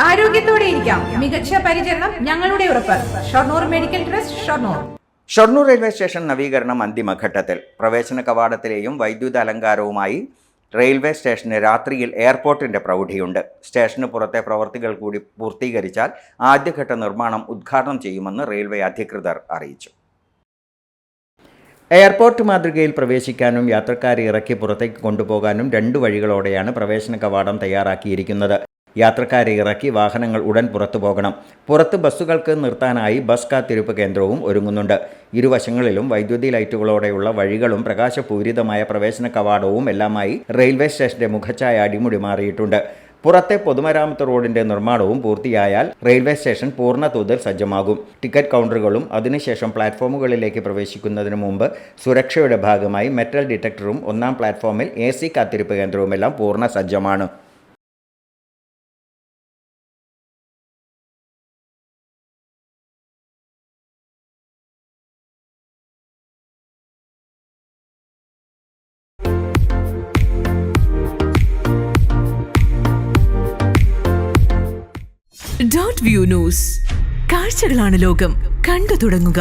ആരോഗ്യത്തോടെ ഇരിക്കാം. മികച്ച പരിചരണം ഞങ്ങളുടെ ഉറപ്പ്. Shoranur medical trust, Shoranur. Shoranur railway station നവീകരണം അന്തിമഘട്ടത്തിൽ. പ്രവേശന കവാടത്തിലെയും വൈദ്യുത അലങ്കാരവുമായി റെയിൽവേ സ്റ്റേഷന് രാത്രിയിൽ എയർപോർട്ടിന്റെ പ്രൗഢിയുണ്ട്. സ്റ്റേഷന് പുറത്തെ പ്രവൃത്തികൾ കൂടി പൂർത്തീകരിച്ചാൽ ആദ്യഘട്ട നിർമ്മാണം ഉദ്ഘാടനം ചെയ്യുമെന്ന് റെയിൽവേ അധികൃതർ അറിയിച്ചു. എയർപോർട്ട് മാതൃകയിൽ പ്രവേശിക്കാനും യാത്രക്കാരെ ഇറക്കി പുറത്തേക്ക് കൊണ്ടുപോകാനും 2 വഴികളോടെയാണ് പ്രവേശന കവാടം തയ്യാറാക്കിയിരിക്കുന്നത്. യാത്രക്കാരെ ഇറക്കി വാഹനങ്ങൾ ഉടൻ പുറത്തു പോകണം. പുറത്ത് ബസ്സുകൾക്ക് നിർത്താനായി ബസ് കാത്തിരിപ്പ് കേന്ദ്രവും ഒരുങ്ങുന്നുണ്ട്. ഇരുവശങ്ങളിലും വൈദ്യുതി ലൈറ്റുകളോടെയുള്ള വഴികളും പ്രകാശപൂരിതമായ പ്രവേശന കവാടവും എല്ലാമായി റെയിൽവേ സ്റ്റേഷന്റെ മുഖച്ഛായ അടിമുടി മാറിയിട്ടുണ്ട്. പുറത്തെ പൊതുമരാമത്ത് റോഡിന്റെ നിർമ്മാണവും പൂർത്തിയായാൽ റെയിൽവേ സ്റ്റേഷൻ പൂർണ്ണതോതിൽ സജ്ജമാകും. ടിക്കറ്റ് കൗണ്ടറുകളും അതിനുശേഷം പ്ലാറ്റ്ഫോമുകളിലേക്ക് പ്രവേശിക്കുന്നതിന് മുമ്പ് സുരക്ഷയുടെ ഭാഗമായി മെറ്റൽ ഡിറ്റക്ടറും 1-ാം പ്ലാറ്റ്ഫോമിൽ AC കാത്തിരിപ്പ് കേന്ദ്രവുമെല്ലാം പൂർണ്ണ സജ്ജമാണ്. .view news. കാഴ്ചകളാണ് ലോകം. കണ്ടു തുടങ്ങുക.